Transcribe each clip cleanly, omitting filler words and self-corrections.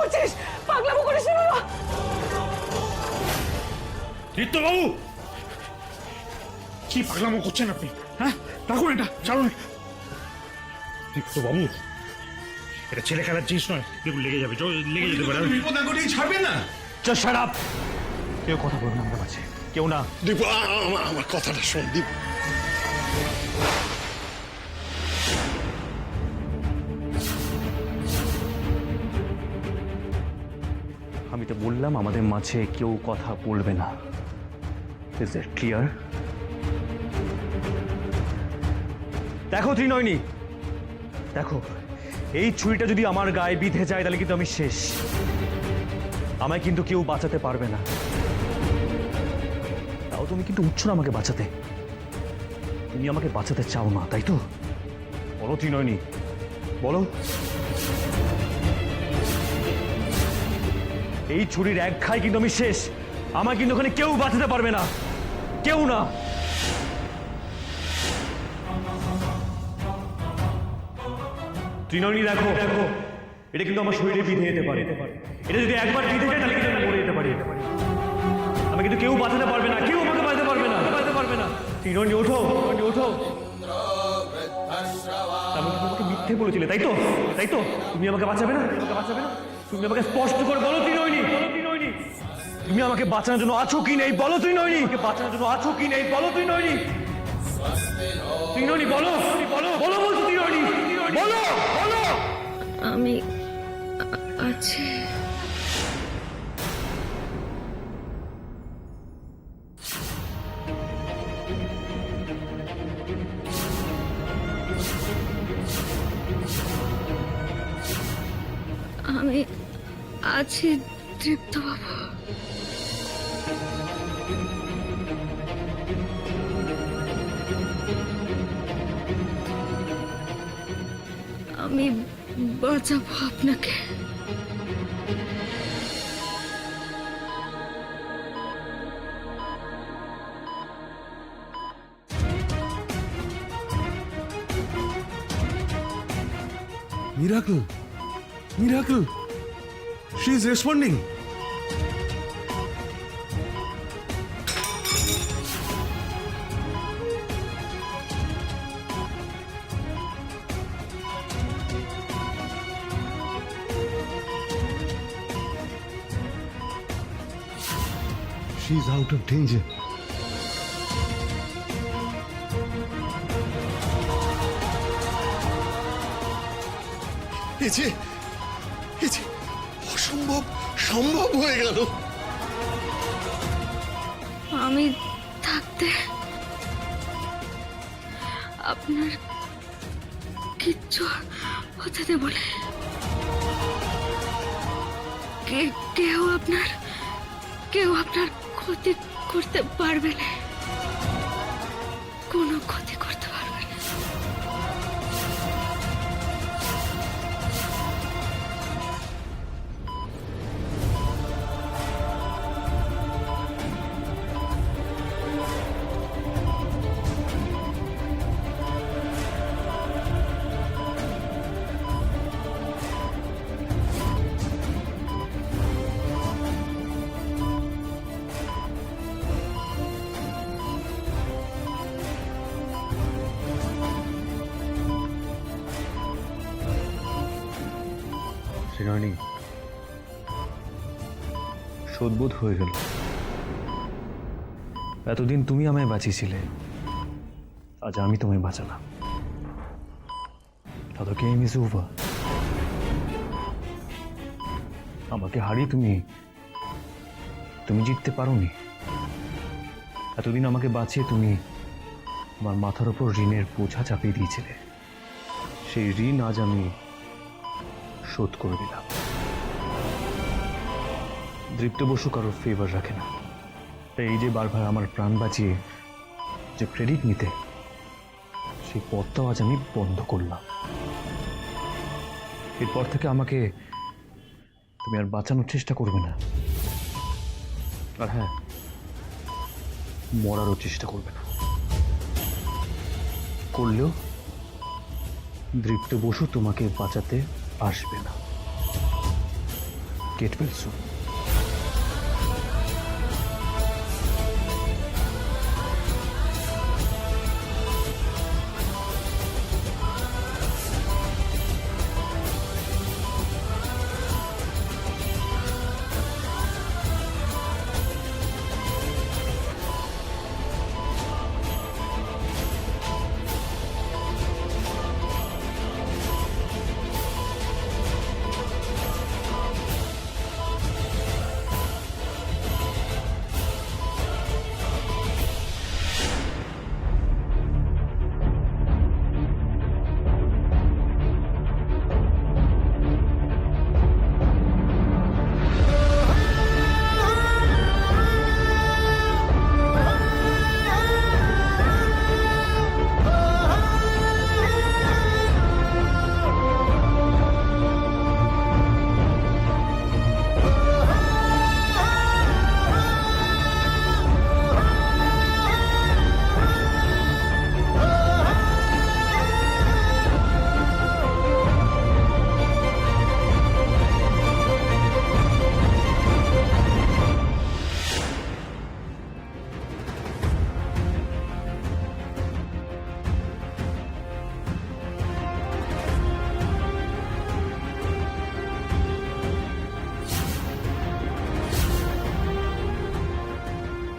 করছিস? পাগলামো করিস না বাবা। বাবু কি পাগলামো করছেন আপনি? হ্যাঁ রাখুন এটা, ছাড়ুন। বাবু এটা ছেলে খেলার জিনিস নয়, দেখুন লেগে যাবে, লেগে যেতে পারে। বিপদ না ঘটিয়ে ছাড়বেন না। Just shut up! কেউ কথা বলবে না আমার কাছে, কেউ না। দীপু আমার কথাটা শোন দীপু। আমি তো বললাম আমাদের মাঝে কেউ কথা বলবে না। Is it clear? দেখো ত্রিনয়নী, দেখো এই ছুরিটা যদি আমার গায়ে বিঁধে যায় তাহলে কিন্তু আমি শেষ। আমায় কিন্তু কেউ বাঁচাতে পারবে না। তাও তুমি কিন্তু উঠছো না আমাকে বাঁচাতে। তুমি আমাকে বাঁচাতে চাও না, তাই তো? বলো ত্রিনয়নী, বলো। এই ছুরির এক খাই কিন্তু আমি শেষ। আমায় কিন্তু ওখানে কেউ বাঁচাতে পারবে না, কেউ না। ত্রিনয়নী দেখো, দেখো এটা কিন্তু আমার শরীরে বিঁধে যেতে পারে। এটা যদি একবার বিঁধে যায় তাহলে কিন্তু আমি মরে যেতে পারি। আমি কিন্তু কেউ বাঁচাতে পারবে না, কেউ আমাকে বাঁচাতে পারবে না, বাঁচাতে পারবে না। ত্রিনয়নী ওঠো, ত্রিনয়নী ওঠো। আমি তোমাকে মিথ্যে বলেছিলে, তাই তো? তাই তো? তুমি আমাকে বাঁচাবে না, আমাকে বাঁচাবে না? তুমি আমাকে স্পষ্ট করে বলো ত্রিনয়নী, বলো ত্রিনয়নী। তুমি আমাকে বাঁচানোর জন্য আছো কি নেই বলো ত্রিনয়নী। আমাকে বাঁচানোর জন্য আছো কি নেই বলো ত্রিনয়নী। ত্রিনয়নী বলো, বলো, বলো বলছো ত্রিনয়নী, বলো, বলো। আমি আছি। আমি আছি তৃপ্ত বাবু। আমি বাঁচাবো আপনাকে। Miracle! Miracle! She is responding. She is out of danger. অসম্ভব সম্ভব হয়ে গেল। আমি থাকতে আপনার কিচ্ছু হতে দেব না। কেউ আপনার ক্ষতি করতে পারবে না, কোনো ক্ষতি করতে পারবে না। ত্রিনয়নী, শোধবোধ হয়ে গেল। এতদিন তুমি আমায় বাঁচিয়েছিলে, আজ আমি তোমায় বাঁচালাম। The game is over. আমাকে হারিয়ে তুমি জিততে পারোনি। এতদিন আমাকে বাঁচিয়ে তুমি আমার মাথার উপর ঋণের বোঝা চাপিয়ে দিয়েছিলে। সেই ঋণ আজ আমি শোধ করে দিলাম। দৃপ্ত বসু কারোর ফেভার রাখে না, তাই এই যে বারবার আমার প্রাণ বাঁচিয়ে যে ক্রেডিট নিতে, সেই পথটাও আজ আমি বন্ধ করলাম। এরপর থেকে আমাকে তুমি আর বাঁচানোর চেষ্টা করবে না, আর হ্যাঁ, মরারও চেষ্টা করবে না। করলেও দৃপ্ত বসু তোমাকে বাঁচাতে আসবে না। Get well soon.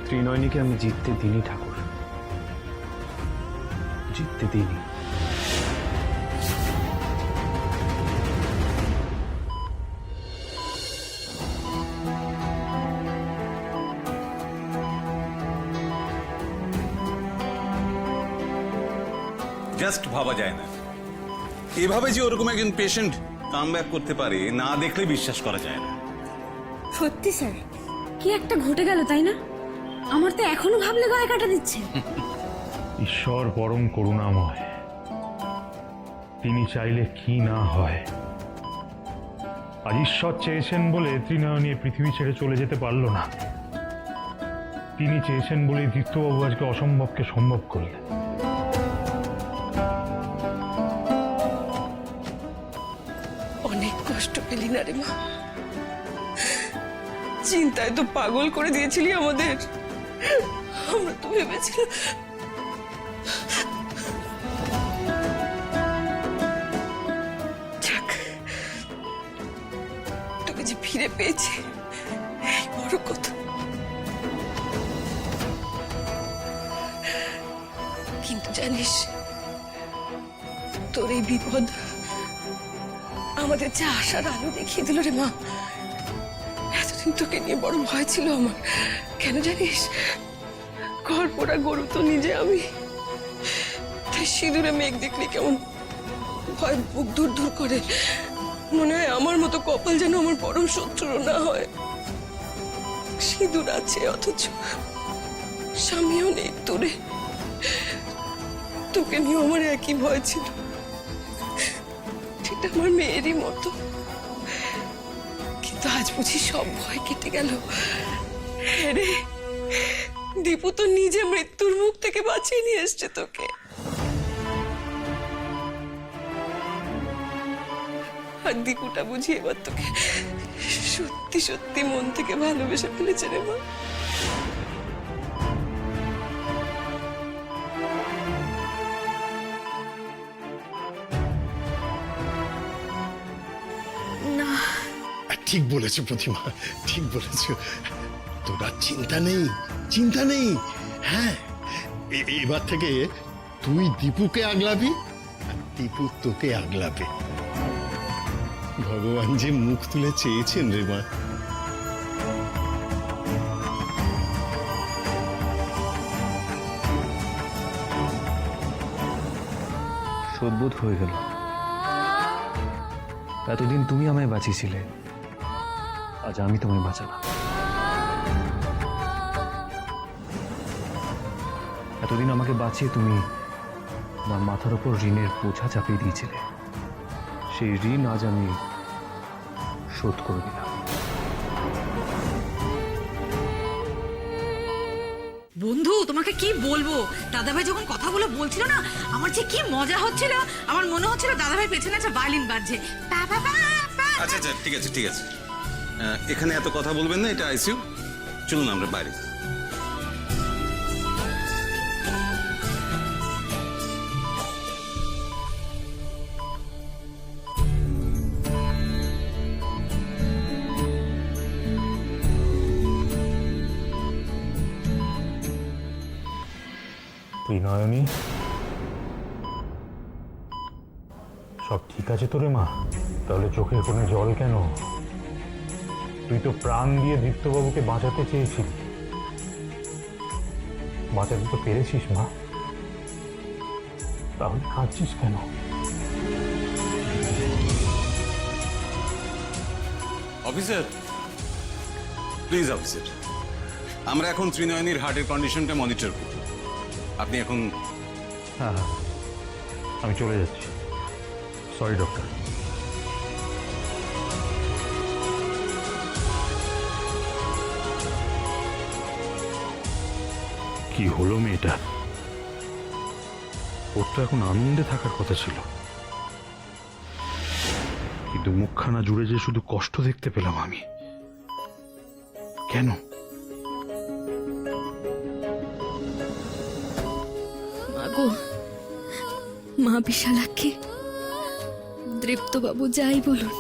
ত্রিনয়নীকে আমি জিততে দিনই ঠাকুর, জিততে দিনই। জাস্ট ভাবা যায় না এভাবে যে ওরকম একজন পেশেন্ট কামব্যাক করতে পারে, না দেখলে বিশ্বাস করা যায় না। সত্যি স্যার, কি একটা ঘটে গেল তাই না? আমার তো এখনো ভাবলে গায়ে কাটা দিচ্ছে। ঈশ্বর পরম করুণাময়, তিনি চাইলে কি না হয়। আজ ঈশ্বর চেয়েছেন বলে ত্রিনয়নী পৃথিবী ছেড়ে চলে যেতে পারলো না। তিনি চেয়েছেন বলে দীপ্তবাবু আজকে অসম্ভবকে সম্ভব করলেন। অনেক কষ্ট পেলি না রে মা, চিন্তায় তো পাগল করে দিয়েছিলি আমাদের। আমরা তো ভেবেছিলাম যাক, তোকে যে ফিরে পেয়েছি এই বড় কথা। কিন্তু জানিস, তোর এই বিপদ আমাদের যে আশার আলো দেখিয়ে দিল রে মা। এতদিন তোকে নিয়ে বড় ভয় ছিল আমার, কেন জানিস? ঘর পোড়া গরু তো নিজে আমি, তাই সিঁদুরে মেঘ দেখলে কেমন ভয় বুক দূর দূর করে। মনে হয় আমার মতো কপাল যেন আমার পরম শত্রু না হয়। সিঁদুর আছে অথচ স্বামীও নেই দূরে। তোকে নিয়ে আমার একই ভয় ছিল, ঠিক আমার মেয়েরই মতো। কিন্তু আজ বুঝি সব ভয় কেটে গেল। হ্যাঁ রে, দীপু তো নিজে মৃত্যুর মুখ থেকে বাঁচিয়ে নিয়ে এসছে তোকে। আর দীপুটা বুঝি এবার তোকে সত্যি সত্যি মন থেকে ভালোবেসে ফেলেছে রে মা। ঠিক বলেছো প্রতিমা, ঠিক বলেছো। তোরা চিন্তা নেই, চিন্তা নেই। হ্যাঁ, এবার থেকে তুই দীপুকে আগলাবি আর দীপু তোকে আগলাবে। ভগবান যে মুখ তুলে চেয়েছেন রে মা। সদ্বোধ হয়ে গেল। এতদিন তুমি আমায় বাঁচিয়েছিলে, আজ আমি তোমায় বাঁচালাম। এতদিন আমাকে বাঁচিয়ে তুমি আমার মাথার উপর ঋণের বোঝা চাপিয়ে দিয়েছিলে, সেই ঋণ আজ আমি শোধ করে দিলাম। বন্ধু, তোমাকে কি বলবো, দাদাভাই যখন কথাগুলো বলছিল না, আমার যে কি মজা হচ্ছিল। আমার মনে হচ্ছিল দাদাভাই পেছনে একটা ভায়োলিন বাজছে। আচ্ছা আচ্ছা, ঠিক আছে ঠিক আছে, এখানে এত কথা বলবেন না, এটা আইসিইউ। চলুন আমরা বাইরে। ত্রিনয়নী, সব ঠিক আছে তো রে মা? তাহলে চোখের কোণে জল কেন? তুই তো প্রাণ দিয়ে দীপ্তবাবুকে বাঁচাতে চেয়েছিলি, বাঁচাতে তো পেরেছিস মা, তাহলে কাঁদছিস কেন? অফিসার, প্লিজ অফিসার, আমরা এখন ত্রিনয়নীর হার্টের কন্ডিশনটা মনিটর করব। আপনি এখন হ্যাঁ হ্যাঁ, আমি চলে যাচ্ছি। Sorry doctor. কি হলো মেয়েটা? ওর তো এখন আনন্দে থাকার কথা ছিল, কিন্তু মুখখানা জুড়ে যে শুধু কষ্ট দেখতে পেলাম আমি। কেন? মাগো, মা বিশালাক্ষী, দৃপ্তবাবু যাই বলুন,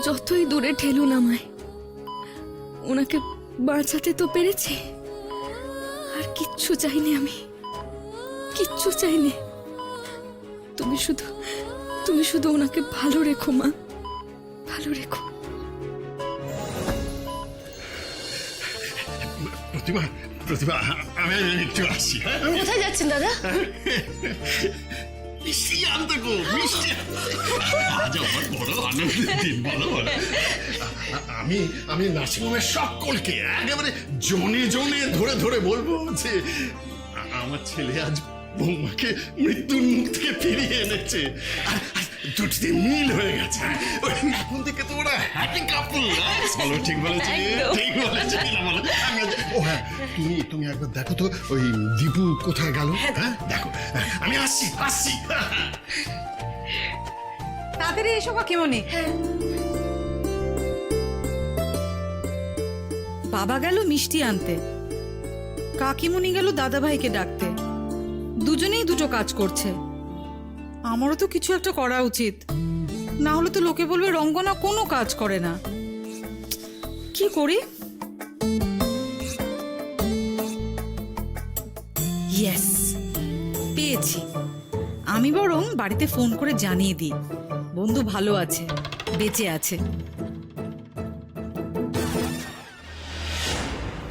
যতই দূরে ঠেলুন আমায়, ওনাকে বাঁচাতে তো পেরেছি। আর কিচ্ছু চাইনি আমি, কিচ্ছু চাইনি। তুমি শুধু ওনাকে ভালো রেখো মা, ভালো রেখো। প্রতিমা, প্রতিমা, আমি একটু আসছি। হ্যাঁ, কোথায় যাচ্ছেন দাদা? মিষ্টি আনতে গো, মিষ্টি আজ আমার বড় আনন্দের দিন, বলো বলো। আমি নার্সিংহোমের সকলকে একেবারে জনে জনে ধরে ধরে বলবো যে আমার ছেলে আজ বৌমাকে মৃত্যুর মুখ থেকে ফিরিয়ে এনেছে। আর দুটিতে মিল হয়ে গেছে। ওই এখন থেকে তো ওরা হ্যাপি কাপল। বলো, ঠিক বলেছি? ঠিক বলেছি না বলো? ও হ্যাঁ, তুমি একবার দেখো তো ওই দীপু কোথায় গেল। হ্যাঁ দেখো, আমি আসছি আসছি। তাড়াতাড়ি এসো কাকিমণি। বাবা গেল মিষ্টি আনতে, কাকিমণি গেল দাদাভাইকে ডাকতে। দুজনেই দুটো কাজ করছে। আমারও তো কিছু একটা করা উচিত, না হলে তো লোকে বলবে রঙ্গনা কোনো কাজ করে না। কি করি? ইয়েস, পেয়েছি। আমি বরং বাড়িতে ফোন করে জানিয়ে দিই বন্ধু ভালো আছে, বেঁচে আছে।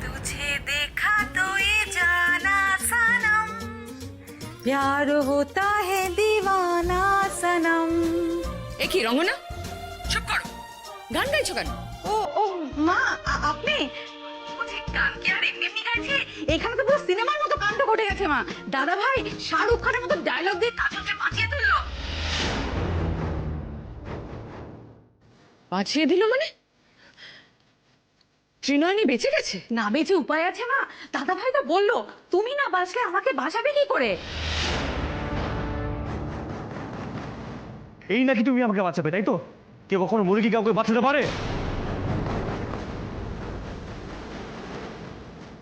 तुझे देखा तो ये जाना सनम, प्यार होता है दीवाना सनम। এ কি রঙ্গনা, চুপ করো, গান গাইছো কেন? ও ও মা, আপনি গান কি আর এমনি এমনি গাইছে? এখানে তো পুরো সিনেমার মতো কাণ্ড ঘটে গেছে মা। দাদা ভাই শাহরুখ খানের মতো ডায়লগ দিয়ে কাজলকে বাঁচিয়ে তুললো। বাঁচিয়ে দিল মানে? ত্রিনয়নী বেঁচে গেছে? না বেঁচে উপায় আছে মা? দাদা ভাই তো বললো তুমি না বাঁচলে আমাকে বাঁচাবে কি করে? এই নাকি তুমি আমাকে বাঁচাবে, তাই তো? কেউ কখনো মরে কি কাউকে বাঁচাতে পারে?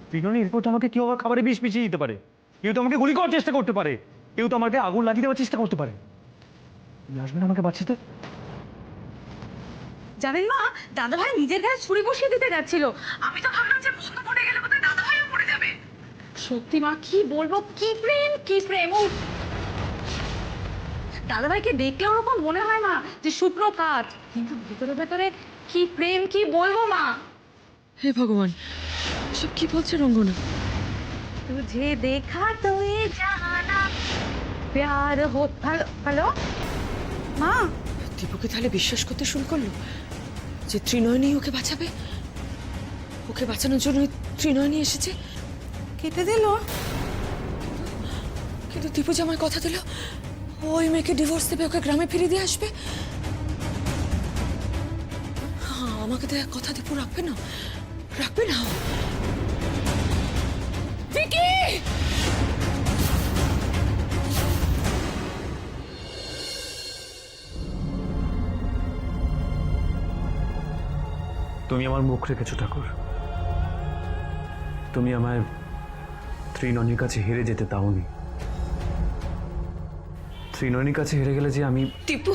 ত্রিনয়নী, এরপর তো আমাকে কেউ আবার খাবারে বিষ মিশিয়ে দিতে পারে, কেউ তো আমাকে গুলি করার চেষ্টা করতে পারে, কেউ তো আমাকে আগুন লাগিয়ে দেওয়ার চেষ্টা করতে পারে। তুমি আসবে না আমাকে বাঁচাতে? জানেন মা, দাদা ভাই নিজের গায়ে ছুরি বসিয়ে দিতে যাচ্ছিল। আমি তো ভাবলাম যে বন্ধ পড়ে গেলে বোধহয় দাদা ভাইও পড়ে যাবে। সত্যি মা, কি বলবো, কি প্রেম, কি প্রেম। দাদা ভাইকে দেখলে ওরকম মনে হয় মা যে শুকনো কাঠ, কিন্তু ভেতরে ভেতরে কি প্রেম, কি বলবো মা। হে ভগবান, সব কি বলছে রঙ্গনা? तुझे देखा तो ये जाना प्यार हो। হ্যালো মা, দীপুকে তাহলে বিশ্বাস করতে শুরু করলো যে ত্রিনয়নী ওকে বাঁচাবে, ওকে বাঁচানোর জন্য ত্রিনয়নী এসেছে। কেটে দিল। কিন্তু দীপু যে আমায় কথা দিল ওই মেয়েকে ডিভোর্স দেবে, ওকে গ্রামে ফিরিয়ে দিয়ে আসবে। হ্যাঁ, আমাকে দেয়া কথা দীপু রাখবে না, রাখবে না। ভিকি! তুমি আমার মুখ রেখেছো ঠাকুর। তুমি আমায় ত্রিনয়নীর কাছে হেরে যেতে দাওনি। ত্রিনয়নীর কাছে হেরে গেলে যে আমি টিপু,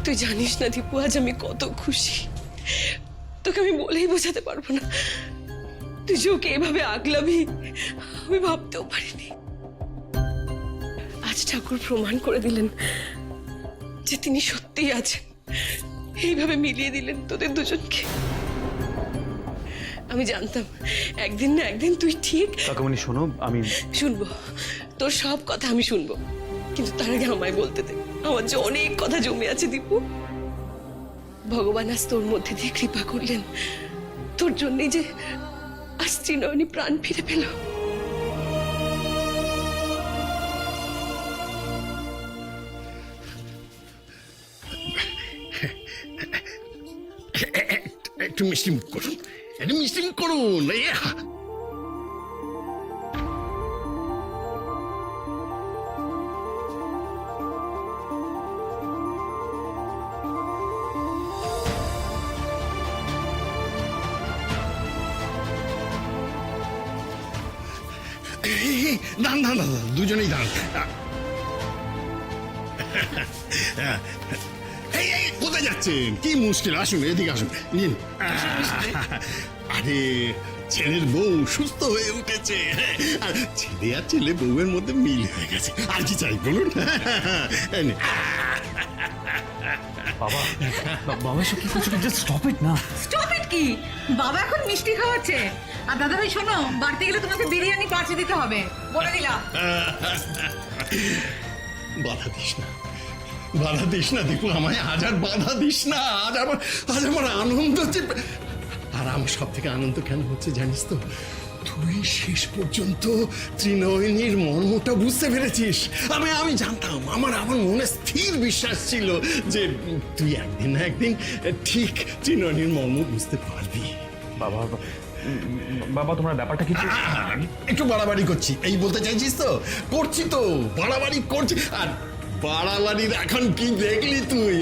তুই জানিস না দীপু, আজ আমি কত খুশি। তোকে আমি বলেই বোঝাতে পারবো না। তুই যে ওকে এভাবে আগলাবি আমি ভাবতেও পারিনি। আজ ঠাকুর প্রমাণ করে দিলেন যে তিনি সত্যিই আছেন। এইভাবে মিলিয়ে দিলেন তোদের দুজনকে। আমি জানতাম একদিন না একদিন তুই ঠিক। কাকামণি শোনো, আমি শুনবো, তোর সব কথা আমি শুনবো, কিন্তু তার আগে আমায় বলতে দে। আমার যে অনেক কথা জমে আছে দীপু। ভগবান আজ তোর মধ্যে দিয়ে কৃপা করলেন, তোর জন্যই যে আজ ত্রিনয়নী প্রাণ ফিরে পেল। একটু মিষ্টি মুখ করুন, একটু মিষ্টি মুখ করুন। দাঁড়ান দাঁড়ান দাঁড়ান, দুজনেই দাঁড়ান। এই এই কোথায় যাচ্ছেন? কি মুশকিল, আসুন এদিকে আসুন, নিন। আরে ছেলের বউ সুস্থ হয়ে উঠেছে, আর ছেলে আর ছেলে বউয়ের মধ্যে মিল হয়ে গেছে। আর কি চাই বলুন? বাবা, বাবা এসব কি করছো? জাস্ট স্টপ ইট না। স্টপ ইট কি? বাবা এখন মিষ্টি খাওয়াচ্ছে। আর দাদা ভাই শোনো, বাড়িতে গেলে তোমাকে বিরিয়ানি পাঠিয়ে দিতে হবে, বলে দিলাম। বাধা দিস না, বাধা দিস না দীপু, আমায় আজ আর বাধা দিস না। আজ আমার আনন্দ হচ্ছে। আর আমার সব থেকে আনন্দ কেন হচ্ছে জানিস তো? তুই শেষ পর্যন্ত ত্রিনয়নীর মর্মটা বুঝতে পেরেছিস। আমি জানতাম, আমার মনে স্থির বিশ্বাস ছিল যে তুই একদিন না একদিন ঠিক ত্রিনয়নীর মর্ম বুঝতে পারবি। বাবা, বাবা তোমার ব্যাপারটা কি? একটু বাড়াবাড়ি করছি এই বলতে চাইছিস তো? করছি তো, বাড়াবাড়ি করছি। আর বাড়াবাড়ির এখন কি দেখলি তুই?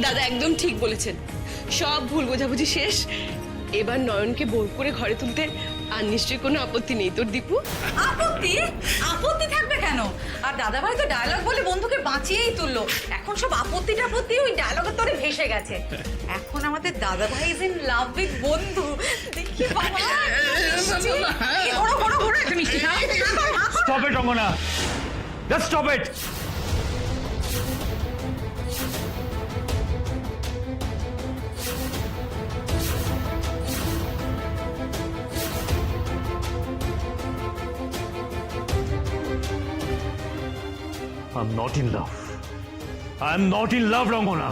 দাদা একদম ঠিক বলেছেন, সব ভুল বোঝাবুঝি শেষ। এবার নয়নকে বোর করে ঘরে তুলতে আর নিশ্চয়ই কোনো আপত্তি নেই তোর দীপু? আপত্তি? আপত্তি থাকবে কেন? আর দাদা ভাই তো ডায়লগ বলে বন্ধুকে বাঁচিয়েই তুললো। এখন সব আপত্তি টাপত্তি ওই ডায়লগের তোরে ভেসে গেছে। এখন আমাদের দাদা ভাই ইজ ইন লাভ উইথ বন্ধু। দেখি বাবা, ঘোড়ো ঘোড়ো ঘোড়ো, একটা মিষ্টি খাও। Stop it Rangana, just stop it. I'm not in love. I'm not in love, Rangona.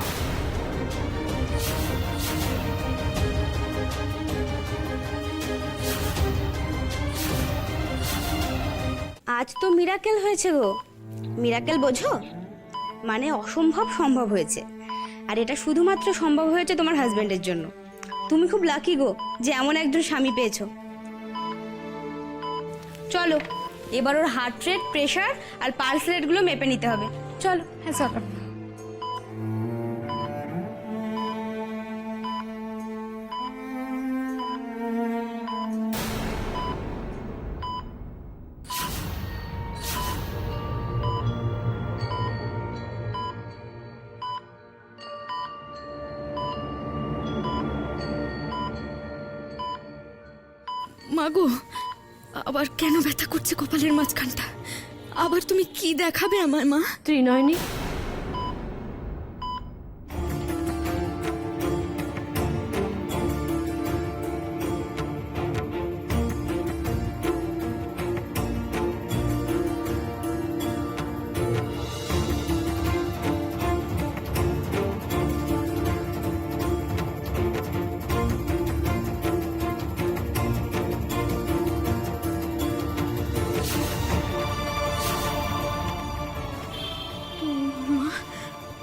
আজ তো মিরাকেল হয়েছে গো। মিরাকেল বোঝো? মানে অসম্ভব সম্ভব হয়েছে। আর এটা শুধুমাত্র সম্ভব হয়েছে তোমার হাজবেন্ডের জন্য। তুমি খুব লাকি গো যে এমন একজন স্বামী পেয়েছো। চলো এবার ওর হার্ট রেট, প্রেশার আর পালস রেটগুলো মেপে নিতে হবে। চলো। হ্যাঁ চলো। মাগো, আবার কেন ব্যথা করছে কপালের মাঝখানটা? আবার তুমি কি দেখাবে আমার মা? ত্রিনয়নী,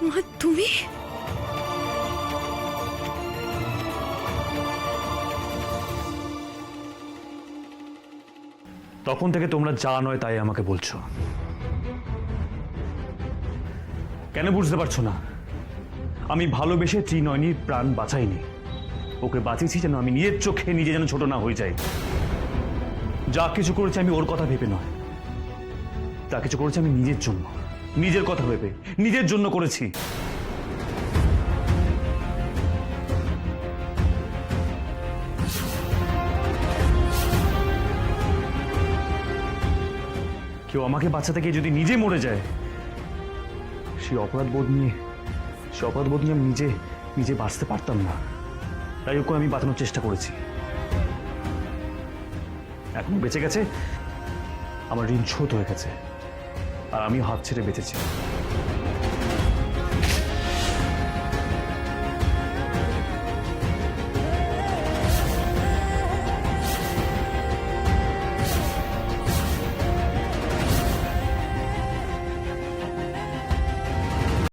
মা তুমি? তখন থেকে তোমরা যা নয় তাই আমাকে বলছো। কেন বুঝতে পারছো না? আমি ভালোবেসে ত্রিনয়নীর প্রাণ বাঁচাইনি, ওকে বাঁচিয়েছি যেন আমি নিজের চোখে নিজে যেন ছোট না হয়ে যাই। যা কিছু করেছি আমি ওর কথা ভেবে নয়, যা কিছু করেছি আমি নিজের জন্য, নিজের কথা ভেবে, নিজের জন্য করেছি। কেউ আমাকে বাঁচাতে গিয়ে যদি নিজে মরে যায়, সেই অপরাধ বোধ নিয়ে আমি নিজে বাঁচতে পারতাম না। তাই ওকে আমি বাঁচানোর চেষ্টা করেছি। এখন বেঁচে গেছে, আমার ঋণ শোধ হয়ে গেছে, আর আমি হাত ছেড়ে বেঁচেছি।